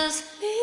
just leaning.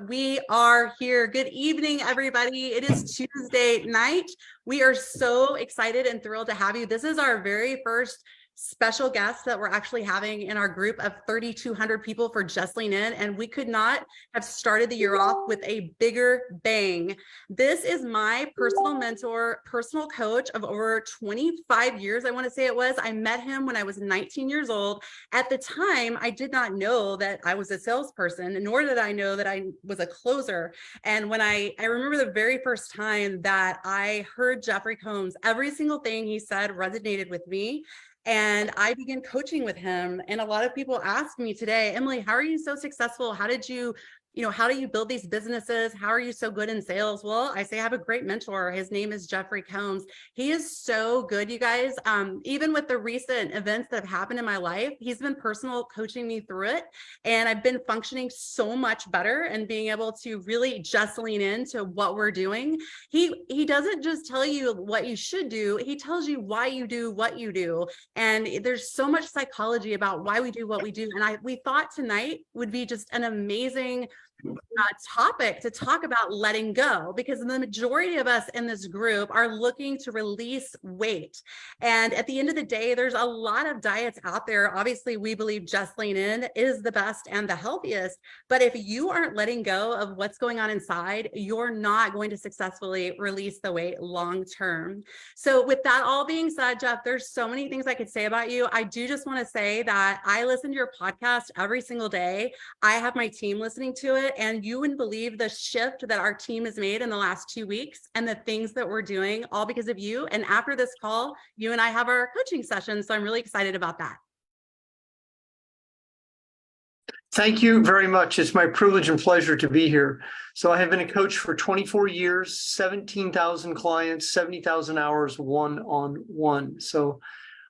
We are here. Good evening, everybody. It is Tuesday night. We are so excited and thrilled to have you. This is our very first special guest that we're actually having in our group of 3,200 people for Just Lean In, and we could not have started the year off with a bigger bang. This is my personal mentor, personal coach of over 25 years, I want to say it was. I met him when I was 19 years old. At the time, I did not know that I was a salesperson, nor did I know that I was a closer. And when I remember the very first time that I heard Jeffery Combs, every single thing he said resonated with me. And I began coaching with him. And a lot of people ask me today, Emily, how are you so successful? How do you build these businesses? How are you so good in sales? Well, I say I have a great mentor. His name is Jeffery Combs. He is so good, you guys. Even with the recent events that have happened in my life, he's been personal coaching me through it. And I've been functioning so much better and being able to really just lean into what we're doing. He doesn't just tell you what you should do. He tells you why you do what you do. And there's so much psychology about why we do what we do. And we thought tonight would be just an amazing topic to talk about letting go, because the majority of us in this group are looking to release weight. And at the end of the day, there's a lot of diets out there. Obviously, we believe Just Lean In is the best and the healthiest. But if you aren't letting go of what's going on inside, you're not going to successfully release the weight long term. So with that all being said, Jeff, there's so many things I could say about you. I do just want to say that I listen to your podcast every single day. I have my team listening to it, and you wouldn't believe the shift that our team has made in the last 2 weeks and the things that we're doing, all because of you. And after this call, you and I have our coaching session. So I'm really excited about that. Thank you very much. It's my privilege and pleasure to be here. So I have been a coach for 24 years, 17,000 clients, 70,000 hours one-on-one. So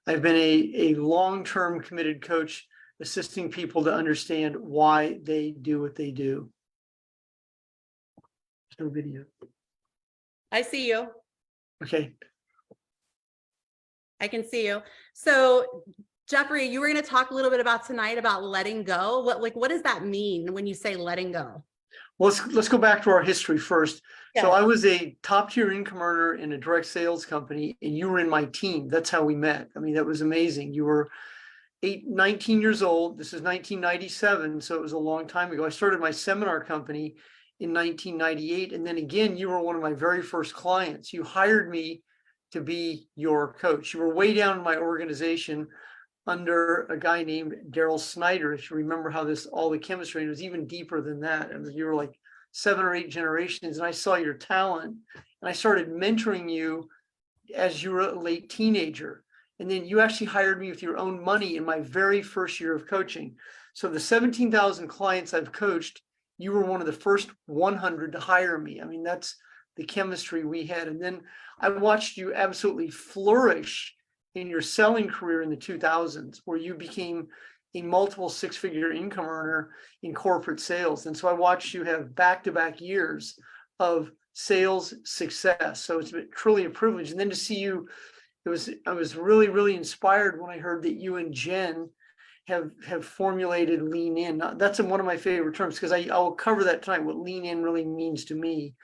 I've been a long-term committed coach, assisting people to understand why they do what they do. There's no video. I see you. Okay. I can see you. So Jeffrey, you were going to talk a little bit about tonight about letting go. What does that mean when you say letting go? Well, let's go back to our history first. Yes. So I was a top tier income earner in a direct sales company, and you were in my team. That's how we met. I mean, that was amazing. You were 19 years old. This is 1997, so it was a long time ago. I started my seminar company in 1998, and then again, you were one of my very first clients. You hired me to be your coach. You were way down in my organization under a guy named Daryl Snyder. If you remember how all the chemistry, and it was even deeper than that. And you were like 7 or 8 generations, and I saw your talent, and I started mentoring you as you were a late teenager. And then you actually hired me with your own money in my very first year of coaching. So the 17,000 clients I've coached, you were one of the first 100 to hire me. I mean, that's the chemistry we had. And then I watched you absolutely flourish in your selling career in the 2000s, where you became a multiple 6-figure income earner in corporate sales. And so I watched you have back-to-back years of sales success. So it's truly a privilege. And then to see you, I was really, really inspired when I heard that you and Jen have formulated lean in. That's one of my favorite terms, because I will cover that tonight, what lean in really means to me.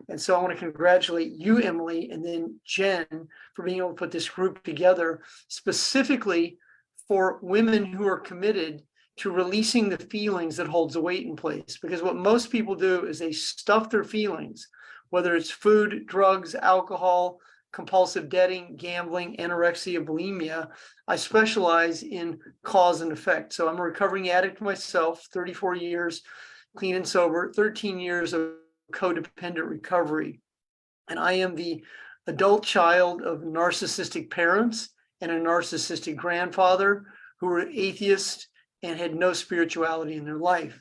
And so I want to congratulate you, Emily, and then Jen, for being able to put this group together specifically for women who are committed to releasing the feelings that holds the weight in place. Because what most people do is they stuff their feelings, whether it's food, drugs, alcohol, compulsive debting, gambling, anorexia, bulimia. I specialize in cause and effect. So I'm a recovering addict myself, 34 years clean and sober, 13 years of codependent recovery. And I am the adult child of narcissistic parents and a narcissistic grandfather who were atheists and had no spirituality in their life.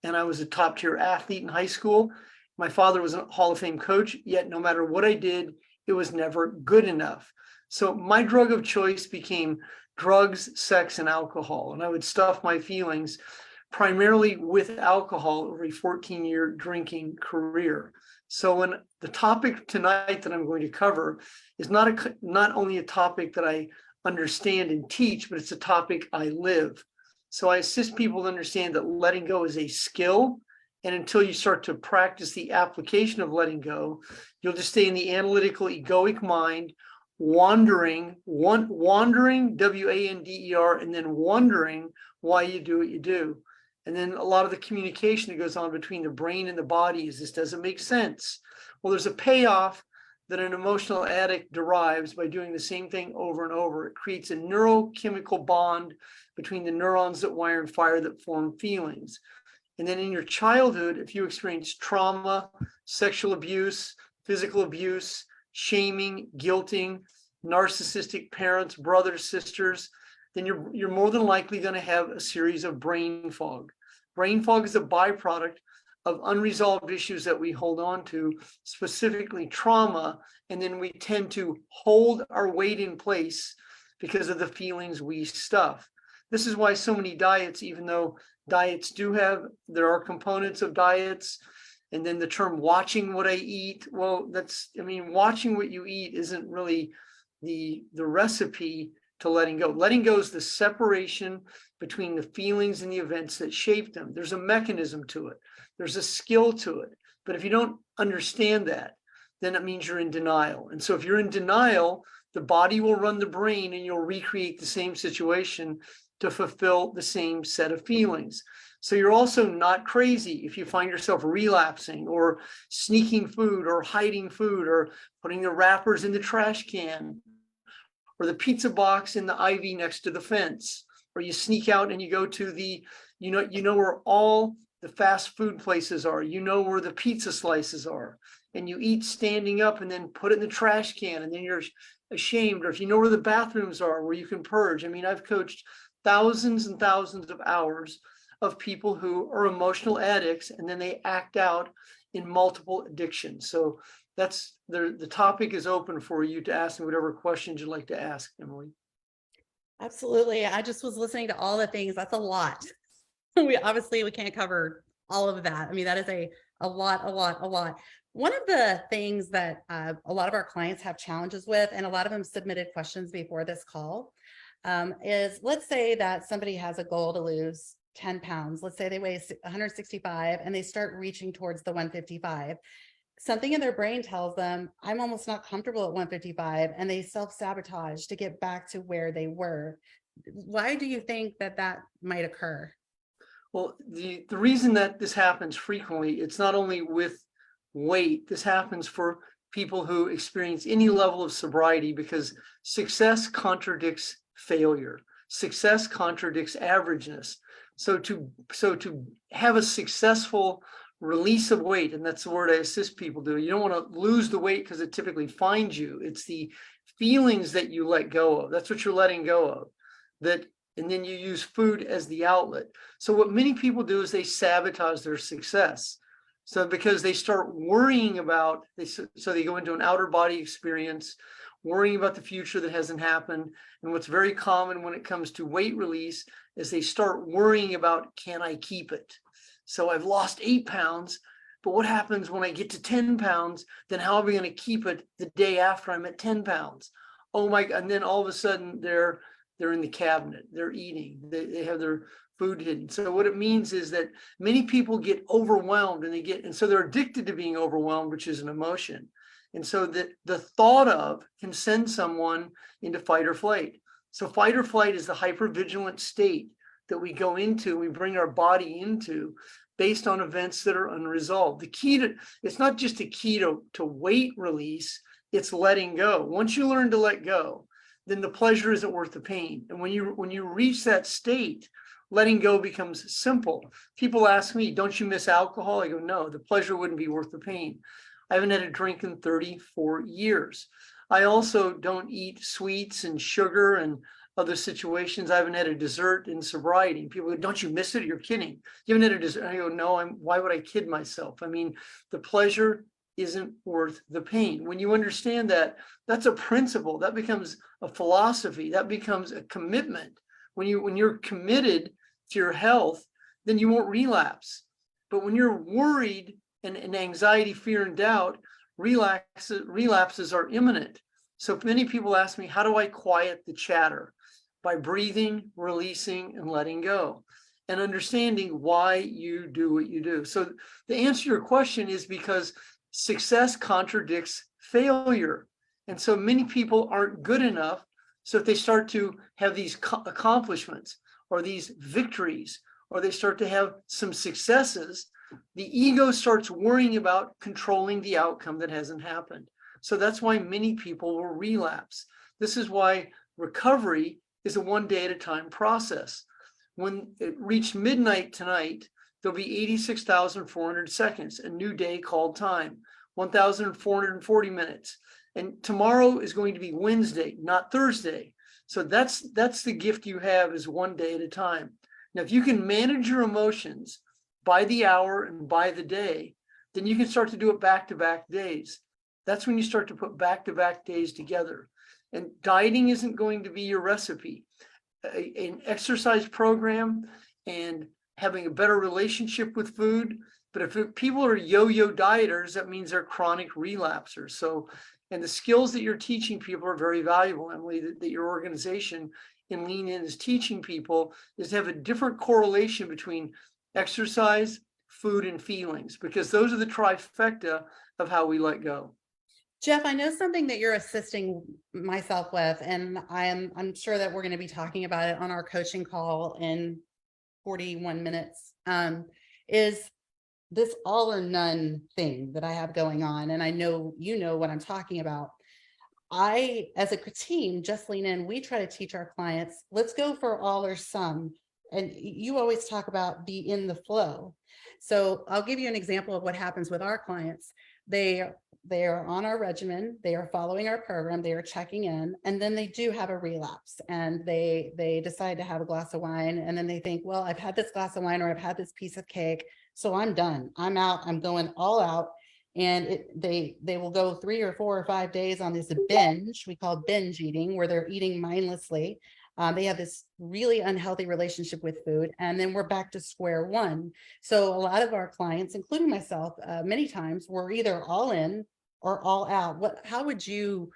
And I was a top tier athlete in high school. My father was a Hall of Fame coach, yet no matter what I did, it was never good enough. So my drug of choice became drugs, sex, and alcohol. And I would stuff my feelings primarily with alcohol over a 14-year drinking career. So when the topic tonight that I'm going to cover is not only a topic that I understand and teach, but it's a topic I live. So I assist people to understand that letting go is a skill. And until you start to practice the application of letting go, you'll just stay in the analytical, egoic mind, wandering, WANDER, and then wondering why you do what you do. And then a lot of the communication that goes on between the brain and the body is, this doesn't make sense. Well, there's a payoff that an emotional addict derives by doing the same thing over and over. It creates a neurochemical bond between the neurons that wire and fire that form feelings. And then in your childhood, if you experience trauma, sexual abuse, physical abuse, shaming, guilting, narcissistic parents, brothers, sisters, then you're more than likely going to have a series of brain fog. Brain fog is a byproduct of unresolved issues that we hold on to, specifically trauma, and then we tend to hold our weight in place because of the feelings we stuff. This is why so many diets, even though diets there are components of diets, and then the term watching what I eat, well, watching what you eat isn't really the recipe to letting go. Letting go is the separation between the feelings and the events that shape them. There's a mechanism to it. There's a skill to it. But if you don't understand that, then it means you're in denial. And so if you're in denial, the body will run the brain and you'll recreate the same situation to fulfill the same set of feelings. So you're also not crazy if you find yourself relapsing or sneaking food or hiding food or putting the wrappers in the trash can or the pizza box in the ivy next to the fence, or you sneak out and you go to the, you know where all the fast food places are, you know where the pizza slices are, and you eat standing up and then put it in the trash can, and then you're ashamed. Or if you know where the bathrooms are where you can purge. I mean, I've coached thousands and thousands of hours of people who are emotional addicts, and then they act out in multiple addictions. So that's the topic is open for you to ask me whatever questions you'd like to ask, Emily. Absolutely. I just was listening to all the things. That's a lot. We can't cover all of that. I mean, that is a lot. One of the things that a lot of our clients have challenges with, and a lot of them submitted questions before this call, is, let's say that somebody has a goal to lose 10 pounds. Let's say they weigh 165 and they start reaching towards the 155. Something in their brain tells them, I'm almost not comfortable at 155, and they self-sabotage to get back to where they were. Why do you think that might occur? Well, the reason that this happens frequently, it's not only with weight, this happens for people who experience any level of sobriety, because success contradicts failure. Success contradicts averageness. So to have a successful release of weight, and that's the word I assist people do. You don't want to lose the weight because it typically finds you. It's the feelings that you let go of. That's what you're letting go of. And then you use food as the outlet. So what many people do is they sabotage their success. So because they start worrying about, so they go into an outer body experience, worrying about the future that hasn't happened. And what's very common when it comes to weight release is they start worrying about, can I keep it? So I've lost 8 pounds, but what happens when I get to 10 pounds? Then how am I going to keep it the day after I'm at 10 pounds? Oh my, and then all of a sudden they're in the cabinet, they're eating, they have their food hidden. So what it means is that many people get overwhelmed, and so they're addicted to being overwhelmed, which is an emotion. And so that the thought of can send someone into fight or flight. So fight or flight is the hypervigilant state that we go into, we bring our body into based on events that are unresolved. It's not just a key to weight release, it's letting go. Once you learn to let go, then the pleasure isn't worth the pain. And when you reach that state, letting go becomes simple. People ask me, don't you miss alcohol? I go, no, the pleasure wouldn't be worth the pain. I haven't had a drink in 34 years. I also don't eat sweets and sugar and other situations. I haven't had a dessert in sobriety. People go, don't you miss it? You're kidding. You haven't had a dessert. I go, no, why would I kid myself? I mean, the pleasure isn't worth the pain. When you understand that, that's a principle. That becomes a philosophy. That becomes a commitment. When you're committed to your health, then you won't relapse. But when you're worried and anxiety, fear, and doubt, relapses are imminent. So many people ask me, how do I quiet the chatter? by breathing, releasing, and letting go, and understanding why you do what you do. So the answer to your question is because success contradicts failure. And so many people aren't good enough. So if they start to have these accomplishments or these victories, or they start to have some successes, the ego starts worrying about controlling the outcome that hasn't happened. So that's why many people will relapse. This is why recovery is a one day at a time process. When it reached midnight tonight, there'll be 86,400 seconds, a new day called time, 1,440 minutes. And tomorrow is going to be Wednesday, not Thursday. So that's the gift you have, is one day at a time. Now, if you can manage your emotions by the hour and by the day, then you can start to do it back-to-back days. That's when you start to put back-to-back days together. And dieting isn't going to be your recipe. An exercise program and having a better relationship with food. But if people are yo-yo dieters, that means they're chronic relapsers. So, and the skills that you're teaching people are very valuable, Emily, that your organization in Lean In is teaching people, is to have a different correlation between exercise, food, and feelings, because those are the trifecta of how we let go. Jeff, I know something that you're assisting myself with, and I'm sure that we're going to be talking about it on our coaching call in 41 minutes, is this all or none thing that I have going on. And I know you know what I'm talking about. I, as a team, Just Lean In, we try to teach our clients, let's go for all or some. And you always talk about be in the flow. So I'll give you an example of what happens with our clients. They are on our regimen, they are following our program, they are checking in, and then they do have a relapse, and they decide to have a glass of wine, and then they think, well, I've had this glass of wine, or I've had this piece of cake, so I'm done, I'm out, I'm going all out. And they will go 3 or 4 or 5 days on this binge, we call binge eating, where they're eating mindlessly. They have this really unhealthy relationship with food, and then we're back to square one. So a lot of our clients, including myself, many times, we're either all in or all out. What would you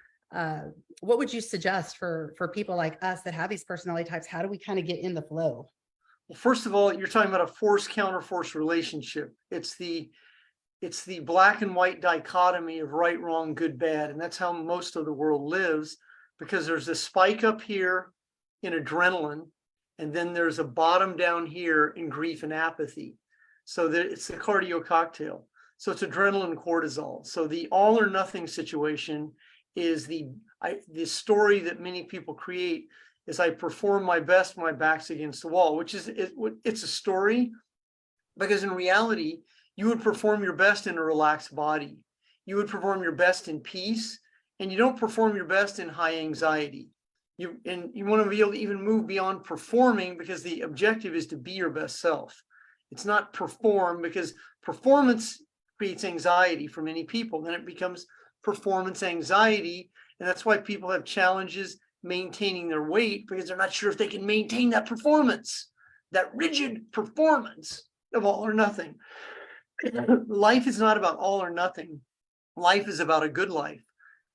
suggest for people like us that have these personality types? How do we kind of get in the flow? Well, first of all, you're talking about a force counterforce relationship. It's the black and white dichotomy of right, wrong, good, bad. And that's how most of the world lives, because there's a spike up here in adrenaline, and then there's a bottom down here in grief and apathy. So it's the cardio cocktail. So it's adrenaline, cortisol. So the all or nothing situation is the story that many people create is I perform my best when my back's against the wall, which is, it's a story, because in reality, you would perform your best in a relaxed body. You would perform your best in peace, and you don't perform your best in high anxiety. You want to be able to even move beyond performing, because the objective is to be your best self. It's not perform, because performance creates anxiety for many people. Then it becomes performance anxiety. And that's why people have challenges maintaining their weight, because they're not sure if they can maintain that performance, that rigid performance of all or nothing. Life is not about all or nothing. Life is about a good life.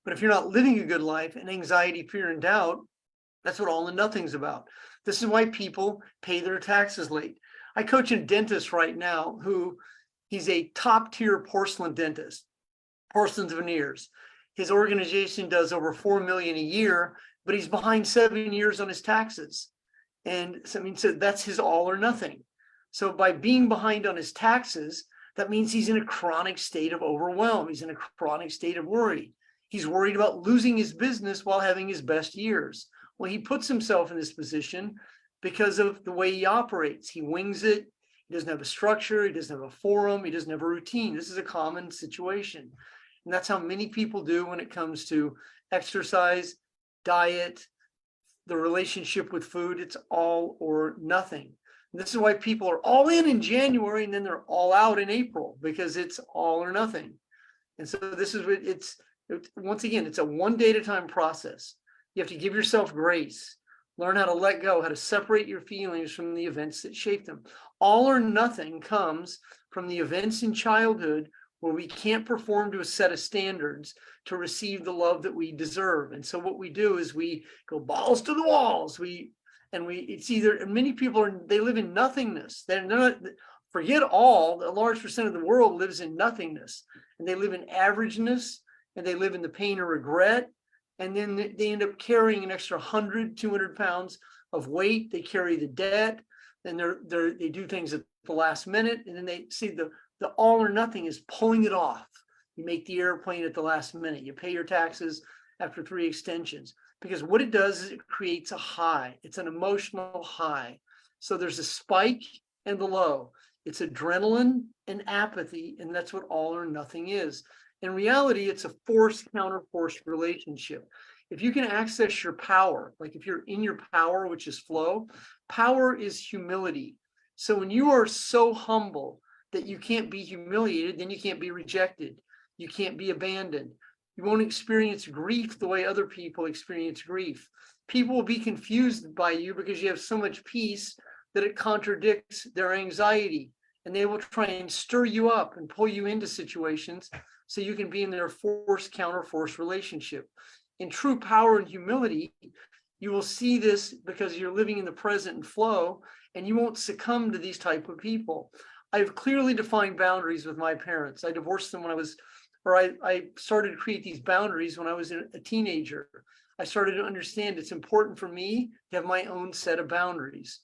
But if you're not living a good life, and anxiety, fear, and doubt, that's what all and nothing's about. This is why people pay their taxes late. I coach a dentist right now he's a top tier porcelain dentist, porcelain veneers. His organization does over $4 million a year, but he's behind 7 years on his taxes. And so that's his all or nothing. So by being behind on his taxes, that means he's in a chronic state of overwhelm. He's in a chronic state of worry. He's worried about losing his business while having his best years. Well, he puts himself in this position because of the way he operates. He wings it. He doesn't have a structure. He doesn't have a forum. He doesn't have a routine. This is a common situation. And that's how many people do when it comes to exercise, diet, the relationship with food. It's all or nothing. And this is why people are all in January, and then they're all out in April, because it's all or nothing. And so this is what once again, it's a one day at a time process. You have to give yourself grace, learn how to let go, how to separate your feelings from the events that shape them. All or nothing comes from the events in childhood where we can't perform to a set of standards to receive the love that we deserve. And so what we do is we go balls to the walls. We And it's either, and many people they live in nothingness. They're not, forget all, a large percent of the world lives in nothingness, and they live in averageness, and they live in the pain or regret. And then they end up carrying an extra 100, 200 pounds of weight. They carry the debt, and they do things at the last minute. And then they see the all or nothing is pulling it off. You make the airplane at the last minute. You pay your taxes after 3 extensions. Because what it does is it creates a high. It's an emotional high. So there's a spike and the low. It's adrenaline and apathy, and that's what all or nothing is. In reality, it's a force counter force relationship. If you can access your power, like if you're in your power, which is flow, power is humility. So when you are so humble that you can't be humiliated, then you can't be rejected. You can't be abandoned. You won't experience grief the way other people experience grief. People will be confused by you because you have so much peace that it contradicts their anxiety. And they will try and stir you up and pull you into situations so you can be in their force counter force relationship. In true power and humility, you will see this because you're living in the present and flow, and you won't succumb to these type of people. I've clearly defined boundaries with my parents. I divorced them when I started to create these boundaries when I was a teenager. I started to understand it's important for me to have my own set of boundaries,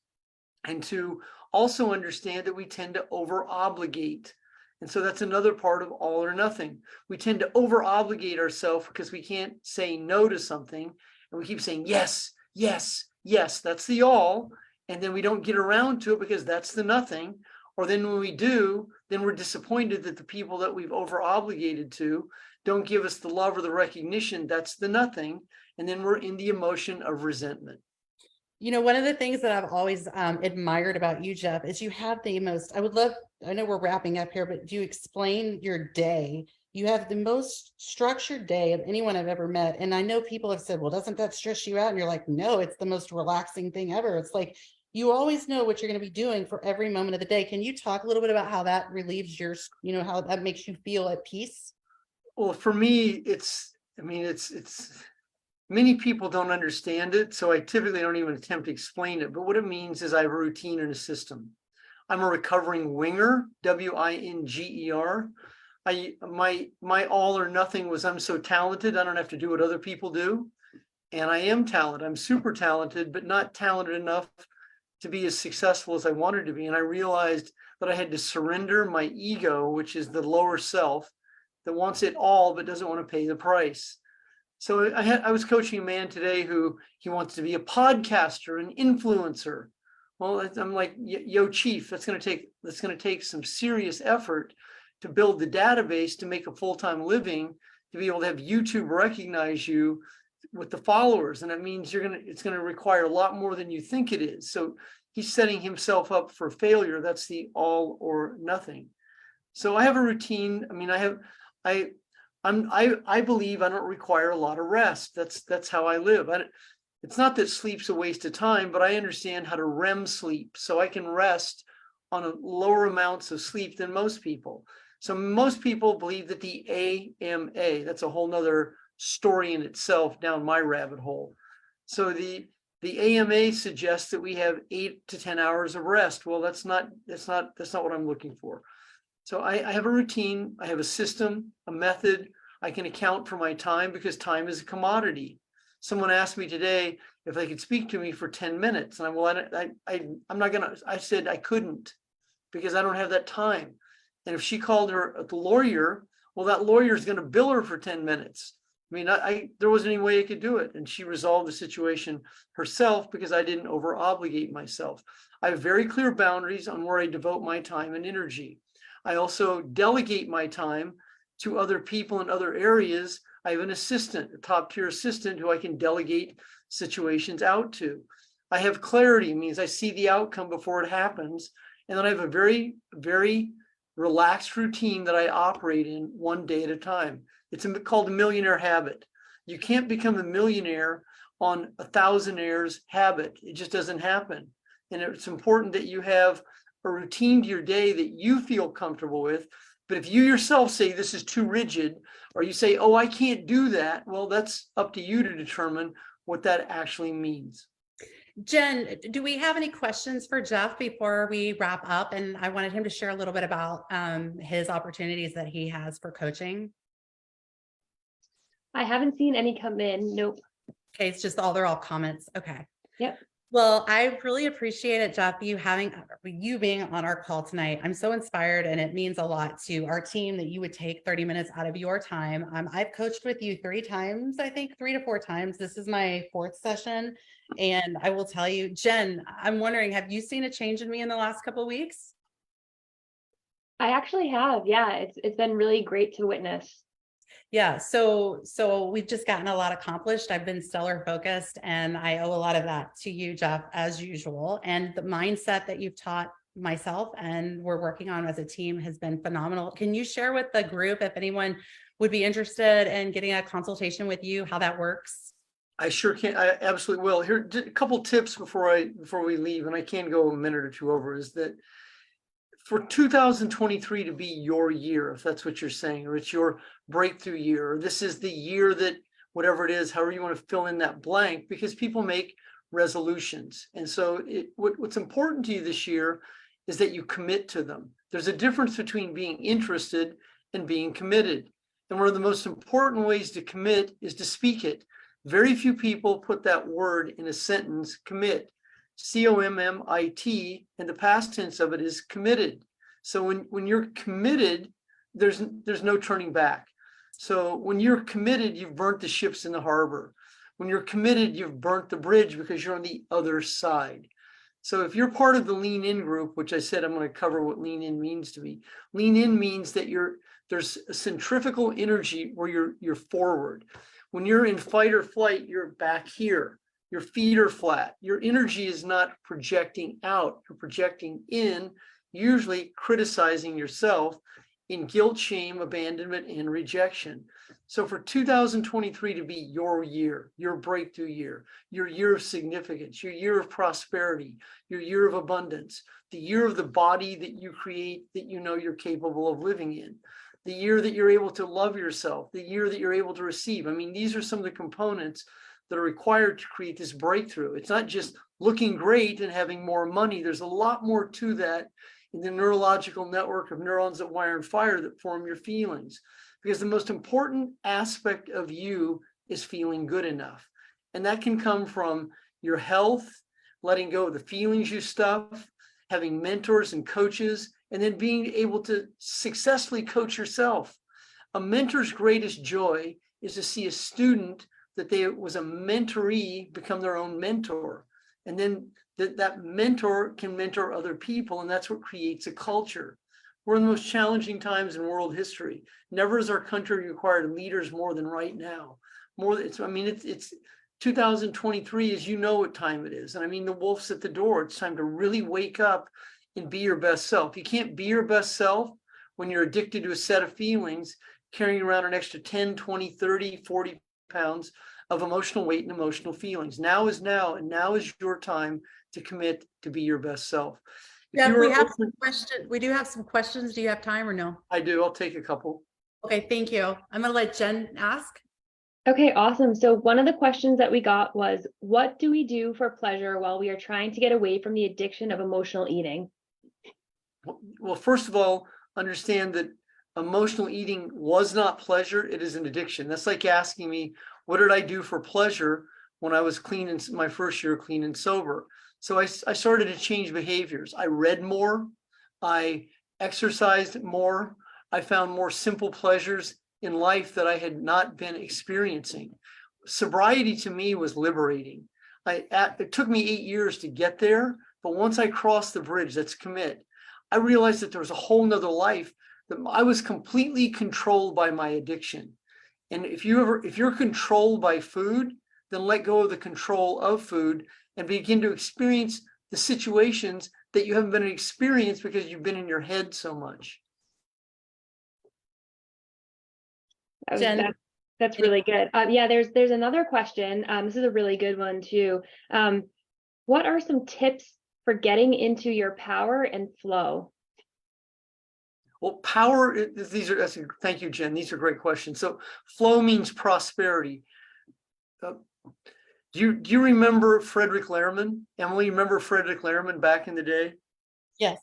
and to also understand that we tend to over obligate. And so that's another part of all or nothing. We tend to over obligate ourselves because we can't say no to something. And we keep saying, yes, yes, yes, that's the all. And then we don't get around to it because that's the nothing. Or then when we do, then we're disappointed that the people that we've over obligated to don't give us the love or the recognition. That's the nothing. And then we're in the emotion of resentment. You know, one of the things that I've always admired about you, Jeff, is you have the most, I know we're wrapping up here, but do you explain your day? You have the most structured day of anyone I've ever met. And I know people have said, well, doesn't that stress you out? And you're like, no, it's the most relaxing thing ever. It's like, you always know what you're going to be doing for every moment of the day. Can you talk a little bit about how that relieves your, how that makes you feel at peace? Well, for me, it's many people don't understand it, so I typically don't even attempt to explain it. But what it means is I have a routine and a system. I'm a recovering winger, winger. My all or nothing was I'm so talented, I don't have to do what other people do. And I am talented. I'm super talented, but not talented enough to be as successful as I wanted to be. And I realized that I had to surrender my ego, which is the lower self that wants it all but doesn't want to pay the price. So I was coaching a man today who he wants to be a podcaster, an influencer. Well, I'm like, yo, chief, that's going to take some serious effort to build the database to make a full-time living, to be able to have YouTube recognize you with the followers. And that means it's going to require a lot more than you think it is. So he's setting himself up for failure. That's the all or nothing. So I have a routine. I mean, I believe I don't require a lot of rest. That's how I live. It's not that sleep's a waste of time, but I understand how to REM sleep, so I can rest on lower amounts of sleep than most people. So most people believe that the AMA, that's a whole nother story in itself down my rabbit hole. So the AMA suggests that we have 8 to 10 hours of rest. Well, that's not what I'm looking for. So I have a routine, I have a system, a method. I can account for my time because time is a commodity. Someone asked me today if they could speak to me for 10 minutes. And I said I couldn't because I don't have that time. And if she called the lawyer, well, that lawyer is going to bill her for 10 minutes. I mean, there wasn't any way I could do it. And she resolved the situation herself because I didn't over obligate myself. I have very clear boundaries on where I devote my time and energy. I also delegate my time to other people in other areas. I have an assistant, a top tier assistant who I can delegate situations out to. I have clarity, means I see the outcome before it happens. And then I have a very, very relaxed routine that I operate in one day at a time. It's called a millionaire habit. You can't become a millionaire on a thousandaires habit. It just doesn't happen. And it's important that you have a routine to your day that you feel comfortable with. But if you yourself say this is too rigid, or you say, oh, I can't do that, well, that's up to you to determine what that actually means. Jen, do we have any questions for Jeff before we wrap up? And I wanted him to share a little bit about his opportunities that he has for coaching. I haven't seen any come in. Nope. Okay, it's just they're all comments. Okay. Yep. Well, I really appreciate it, Jeff, you being on our call tonight. I'm so inspired, and it means a lot to our team that you would take 30 minutes out of your time. I've coached with you 3 times, I think 3 to 4 times. This is my 4th session. And I will tell you, Jen, I'm wondering, have you seen a change in me in the last couple of weeks? I actually have. Yeah, it's been really great to witness. Yeah, so we've just gotten a lot accomplished. I've been stellar focused, and I owe a lot of that to you, Jeff, as usual. And the mindset that you've taught myself and we're working on as a team has been phenomenal. Can you share with the group, if anyone would be interested in getting a consultation with you, how that works? I sure can. I absolutely will. Here, a couple tips before we leave, and I can go a minute or two over, is that for 2023 to be your year, if that's what you're saying, or it's your breakthrough year, or this is the year that whatever it is, however you want to fill in that blank, because people make resolutions. And so what's important to you this year is that you commit to them. There's a difference between being interested and being committed. And one of the most important ways to commit is to speak it. Very few people put that word in a sentence, commit. COMMIT, and the past tense of it is committed. So when you're committed, there's no turning back. So when you're committed, you've burnt the ships in the harbor. When you're committed, you've burnt the bridge because you're on the other side. So if you're part of the Lean In group, which I said I'm going to cover what Lean In means to me. Lean In means that there's a centrifugal energy where you're forward. When you're in fight or flight, you're back here. Your feet are flat. Your energy is not projecting out. You're projecting in, usually criticizing yourself in guilt, shame, abandonment, and rejection. So for 2023 to be your year, your breakthrough year, your year of significance, your year of prosperity, your year of abundance, the year of the body that you create that you know you're capable of living in, the year that you're able to love yourself, the year that you're able to receive. I mean, these are some of the components that are required to create this breakthrough. It's not just looking great and having more money. There's a lot more to that in the neurological network of neurons that wire and fire that form your feelings. Because the most important aspect of you is feeling good enough. And that can come from your health, letting go of the feelings you stuff, having mentors and coaches, and then being able to successfully coach yourself. A mentor's greatest joy is to see a student that they was a mentoree become their own mentor. And then that mentor can mentor other people, and that's what creates a culture. We're in the most challenging times in world history. Never has our country required leaders more than right now. It's 2023, as you know what time it is. And I mean, the wolf's at the door. It's time to really wake up and be your best self. You can't be your best self when you're addicted to a set of feelings, carrying around an extra 10, 20, 30, 40 pounds of emotional weight and emotional feelings. Now is now, and now is your time to commit to be your best self. Yeah, we have some questions. We do have some questions. Do you have time or no? I do. I'll take a couple. Okay, thank you. I'm going to let Jen ask. Okay, awesome. So one of the questions that we got was, what do we do for pleasure while we are trying to get away from the addiction of emotional eating? Well, first of all, understand that emotional eating was not pleasure. It is an addiction. That's like asking me, what did I do for pleasure when I was clean in my first year, clean and sober? So I started to change behaviors. I read more. I exercised more. I found more simple pleasures in life that I had not been experiencing. Sobriety to me was liberating. It took me 8 years to get there, but once I crossed the bridge, that's commit, I realized that there was a whole nother life, that I was completely controlled by my addiction. And if you're controlled by food, then let go of the control of food and begin to experience the situations that you haven't been experienced because you've been in your head so much. Jen, that's really good. Yeah, there's another question. This is a really good one too. What are some tips for getting into your power and flow? Well, thank you, Jen. These are great questions. So flow means prosperity. Do you remember Frederick Lehrman? Emily, you remember Frederick Lehrman back in the day? Yes.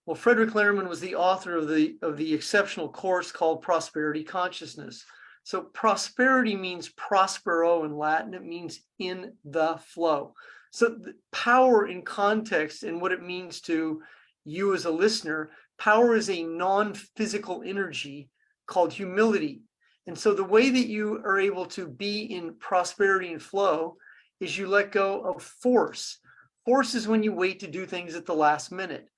Well, Frederick Lehrman was the author of the exceptional course called Prosperity Consciousness. So prosperity means prospero in Latin. It means in the flow. So the power in context and what it means to you as a listener, power is a non-physical energy called humility. And so the way that you are able to be in prosperity and flow is you let go of force. Force is when you wait to do things at the last minute.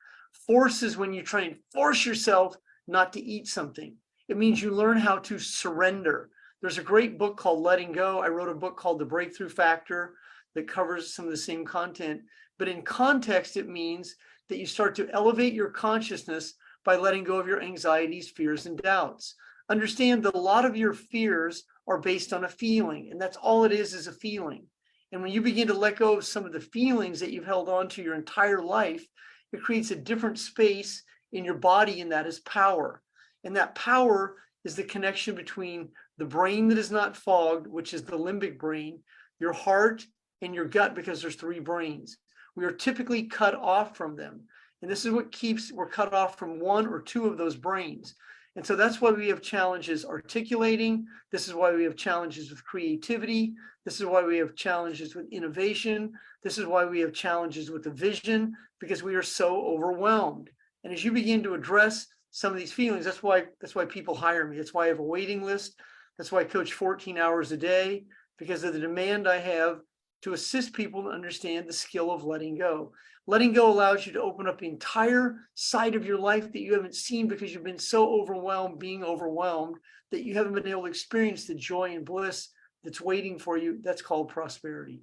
Force is when you try and force yourself not to eat something. It means you learn how to surrender. There's a great book called Letting Go. I wrote a book called The Breakthrough Factor that covers some of the same content. But in context, it means that you start to elevate your consciousness by letting go of your anxieties, fears, and doubts. Understand that a lot of your fears are based on a feeling, and that's all it is a feeling. And when you begin to let go of some of the feelings that you've held on to your entire life, it creates a different space in your body, and that is power. And that power is the connection between the brain that is not fogged, which is the limbic brain, your heart, and your gut, because there's three brains. We are typically cut off from them. And this is what we're cut off from one or two of those brains. And so that's why we have challenges articulating. This is why we have challenges with creativity. This is why we have challenges with innovation. This is why we have challenges with the vision, because we are so overwhelmed. And as you begin to address some of these feelings, that's why people hire me. That's why I have a waiting list. That's why I coach 14 hours a day, because of the demand I have to assist people to understand the skill of letting go. Letting go allows you to open up the entire side of your life that you haven't seen because you've been so overwhelmed, being overwhelmed, that you haven't been able to experience the joy and bliss that's waiting for you. That's called prosperity.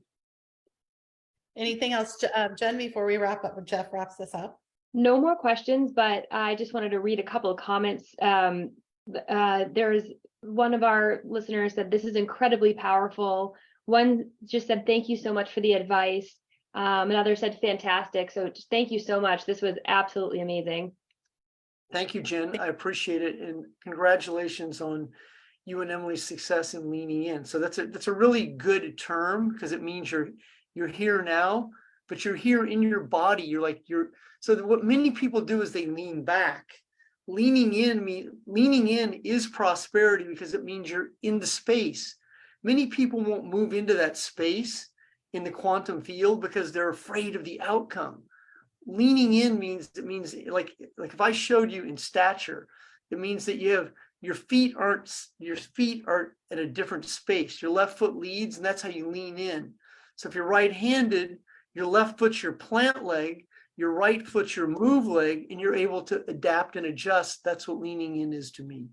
Anything else, Jen, before we wrap up, Jeff wraps this up? No more questions, but I just wanted to read a couple of comments. There's one of our listeners said, this is incredibly powerful. One just said, thank you so much for the advice. Another said, fantastic. So just thank you so much. This was absolutely amazing. Thank you, Jen. I appreciate it. And congratulations on you and Emily's success in leaning in. So that's a really good term, because it means you're here now, but you're here in your body. So what many people do is they lean back. Leaning in is prosperity, because it means you're in the space. Many people won't move into that space in the quantum field because they're afraid of the outcome. Leaning in means like if I showed you in stature, it means that your feet are at a different space. Your left foot leads, and that's how you lean in. So if you're right-handed, your left foot's your plant leg, your right foot's your move leg, and you're able to adapt and adjust. That's what leaning in is to me.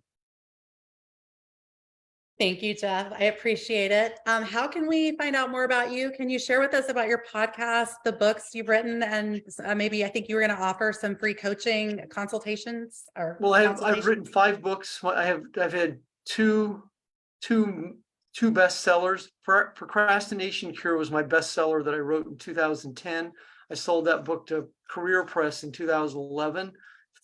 Thank you, Jeff. I appreciate it. How can we find out more about you? Can you share with us about your podcast, the books you've written, and maybe I think you were going to offer some free coaching consultations? Well, I've written 5 books. I've had two bestsellers. Procrastination Cure was my bestseller that I wrote in 2010. I sold that book to Career Press in 2011,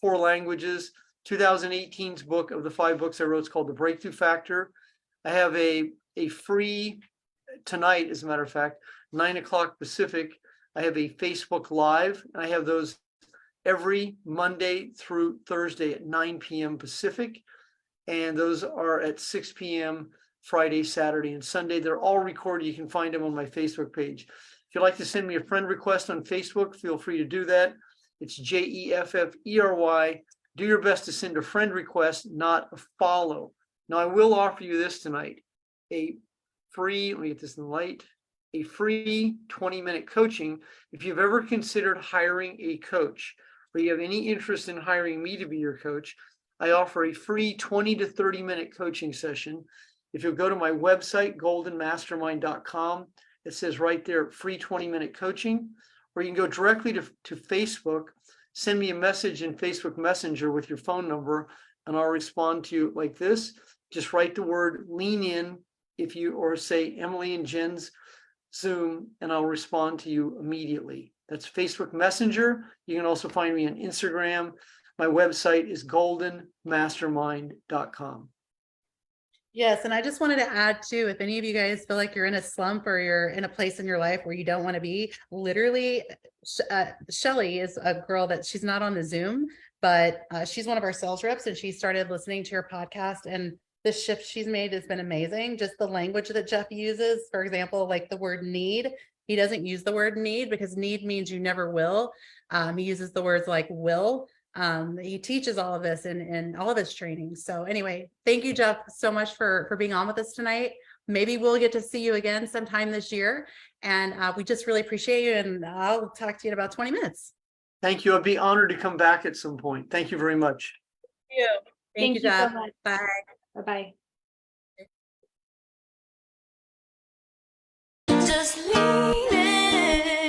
4 languages. 2018's book of the 5 books I wrote is called The Breakthrough Factor. I have a free, tonight, as a matter of fact, 9:00 Pacific, I have a Facebook Live, and I have those every Monday through Thursday at 9 p.m. Pacific. And those are at 6 p.m. Friday, Saturday, and Sunday. They're all recorded. You can find them on my Facebook page. If you'd like to send me a friend request on Facebook, feel free to do that. It's Jeffery. Do your best to send a friend request, not a follow. Now, I will offer you this tonight, let me get this in the light, a free 20-minute coaching. If you've ever considered hiring a coach, or you have any interest in hiring me to be your coach, I offer a free 20 to 30-minute coaching session. If you'll go to my website, goldenmastermind.com, it says right there, free 20-minute coaching, or you can go directly to Facebook, send me a message in Facebook Messenger with your phone number, and I'll respond to you like this. Just write the word lean in or say Emily and Jen's Zoom, and I'll respond to you immediately. That's Facebook Messenger. You can also find me on Instagram. My website is goldenmastermind.com. Yes, and I just wanted to add too, if any of you guys feel like you're in a slump or you're in a place in your life where you don't want to be, literally, Shelly is a girl that she's not on the Zoom, but she's one of our sales reps, and she started listening to your podcast, and the shift she's made has been amazing. Just the language that Jeff uses, for example, like the word need, he doesn't use the word need because need means you never will. He uses the words like will. He teaches all of this in all of his training. So anyway, thank you, Jeff, so much for being on with us tonight. Maybe we'll get to see you again sometime this year. And we just really appreciate you. And I'll talk to you in about 20 minutes. Thank you. I'd be honored to come back at some point. Thank you very much. Thank you, Jeff. So much. Bye. Bye-bye. Just lean in.